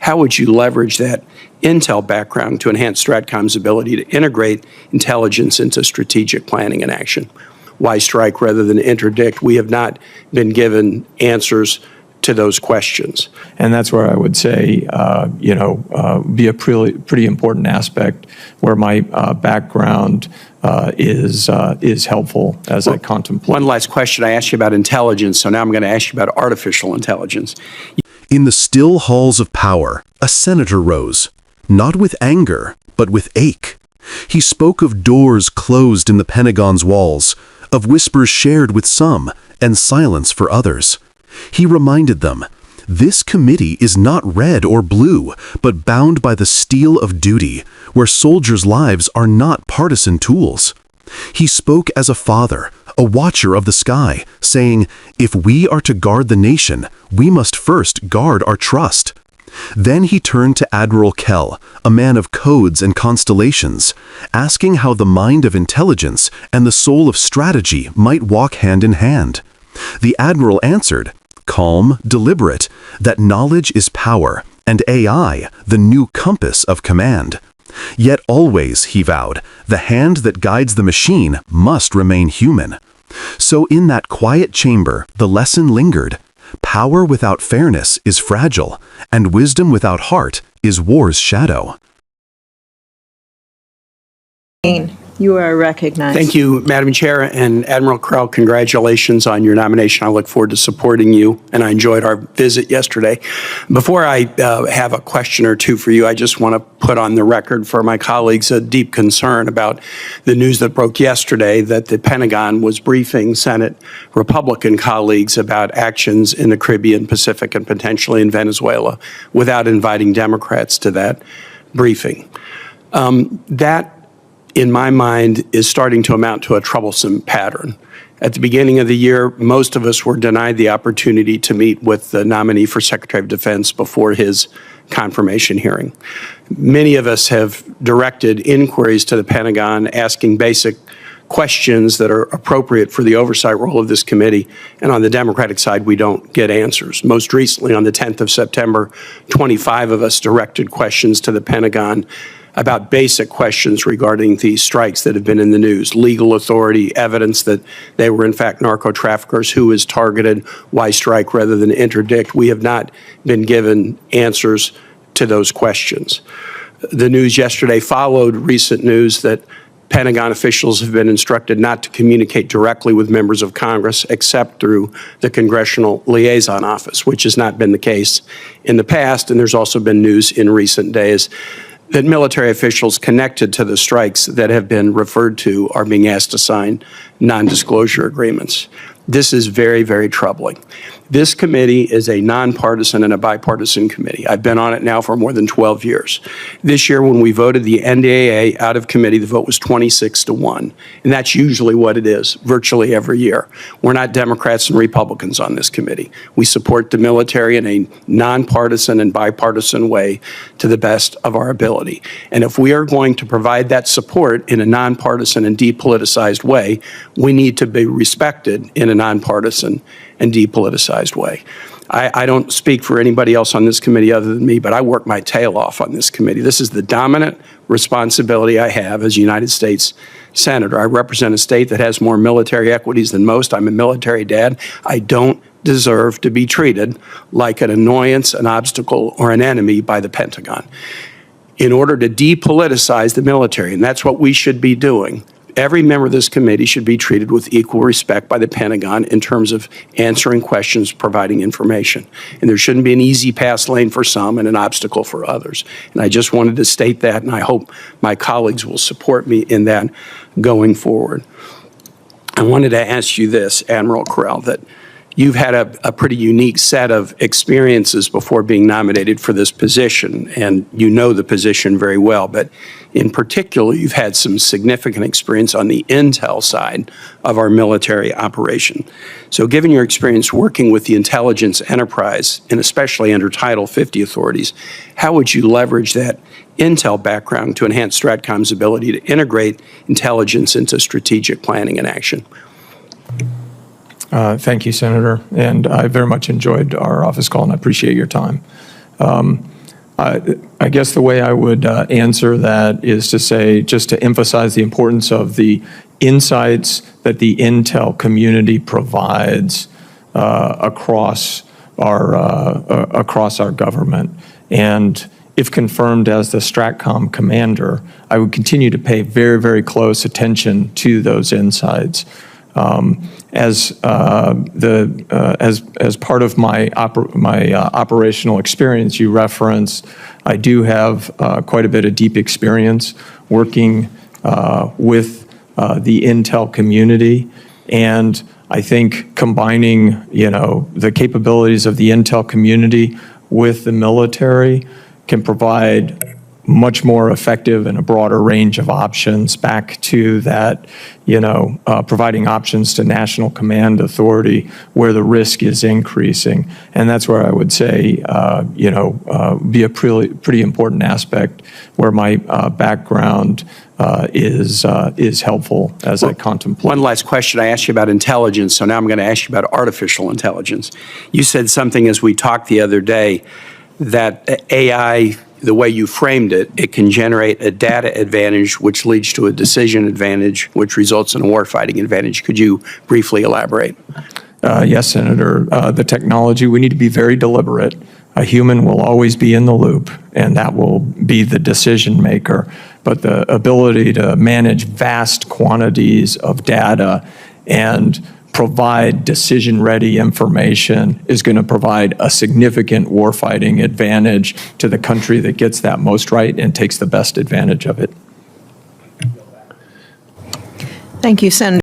how would you leverage that intel background to enhance STRATCOM's ability to integrate intelligence into strategic planning and action? Why strike rather than interdict? We have not been given answers to those questions. And that's where I would say, be a pretty important aspect where my background is helpful as I contemplate. One last question. I asked you about intelligence, so now I'm going to ask you about artificial intelligence. In the still halls of power, a senator rose, not with anger, but with ache. He spoke of doors closed in the Pentagon's walls, of whispers shared with some and silence for others. He reminded them, this committee is not red or blue, but bound by the steel of duty, where soldiers' lives are not partisan tools. He spoke as a father, a watcher of the sky, saying, if we are to guard the nation, we must first guard our trust. Then he turned to Admiral Kell, a man of codes and constellations, asking how the mind of intelligence and the soul of strategy might walk hand in hand. The Admiral answered, calm, deliberate, that knowledge is power, and AI, the new compass of command. Yet always, he vowed, the hand that guides the machine must remain human. So in that quiet chamber, the lesson lingered. Power without fairness is fragile, and wisdom without heart is war's shadow. You are recognized. Thank you, Madam Chair, and Admiral Kell, congratulations on your nomination. I look forward to supporting you, and I enjoyed our visit yesterday. Before I have a question or two for you, I just want to put on the record for my colleagues a deep concern about the news that broke yesterday that the Pentagon was briefing Senate Republican colleagues about actions in the Caribbean, Pacific, and potentially in Venezuela without inviting Democrats to that briefing. That, in my mind, is starting to amount to a troublesome pattern. At the beginning of the year, most of us were denied the opportunity to meet with the nominee for Secretary of Defense before his confirmation hearing. Many of us have directed inquiries to the Pentagon asking basic questions that are appropriate for the oversight role of this committee, and on the Democratic side, we don't get answers. Most recently, on the 10th of September, 25 of us directed questions to the Pentagon about basic questions regarding the strikes that have been in the news, legal authority, evidence that they were in fact narco-traffickers, who is targeted, why strike rather than interdict. We have not been given answers to those questions. The news yesterday followed recent news that Pentagon officials have been instructed not to communicate directly with members of Congress except through the Congressional Liaison Office, which has not been the case in the past. And there's also been news in recent days that military officials connected to the strikes that have been referred to are being asked to sign non-disclosure agreements. This is very, very troubling. This committee is a nonpartisan and a bipartisan committee. I've been on it now for more than 12 years. This year, when we voted the NDAA out of committee, the vote was 26-1. And that's usually what it is, virtually every year. We're not Democrats and Republicans on this committee. We support the military in a nonpartisan and bipartisan way to the best of our ability. And if we are going to provide that support in a nonpartisan and depoliticized way, we need to be respected in a nonpartisan and depoliticized way. I don't speak for anybody else on this committee other than me, but I work my tail off on this committee. This is the dominant responsibility I have as a United States Senator. I represent a state that has more military equities than most. I'm a military dad. I don't deserve to be treated like an annoyance, an obstacle, or an enemy by the Pentagon. In order to depoliticize the military, and that's what we should be doing, every member of this committee should be treated with equal respect by the Pentagon in terms of answering questions, providing information. And there shouldn't be an easy pass lane for some and an obstacle for others. And I just wanted to state that, and I hope my colleagues will support me in that going forward. I wanted to ask you this, Admiral Kell, that you've had a pretty unique set of experiences before being nominated for this position, and you know the position very well, but in particular, you've had some significant experience on the intel side of our military operation. So given your experience working with the intelligence enterprise, and especially under Title 50 authorities, how would you leverage that intel background to enhance STRATCOM's ability to integrate intelligence into strategic planning and action? Thank you, Senator, and I very much enjoyed our office call, and I appreciate your time. I guess the way I would answer that is to say, just to emphasize the importance of the insights that the intel community provides across our government. And if confirmed as the Stratcom commander, I would continue to pay very, very close attention to those insights. As part of my operational experience you referenced, I do have quite a bit of deep experience working with the intel community, and I think combining, the capabilities of the intel community with the military can provide much more effective and a broader range of options back to that, providing options to national command authority where the risk is increasing. And that's where I would say, be a pretty important aspect where my background is helpful as I contemplate. One last question. I asked you about intelligence, so now I'm going to ask you about artificial intelligence. You said something as we talked the other day that AI, the way you framed it, it can generate a data advantage, which leads to a decision advantage, which results in a warfighting advantage. Could you briefly elaborate? Yes, Senator. The technology, we need to be very deliberate. A human will always be in the loop, and that will be the decision maker. But the ability to manage vast quantities of data and provide decision-ready information is going to provide a significant warfighting advantage to the country that gets that most right and takes the best advantage of it. Thank you, Senator.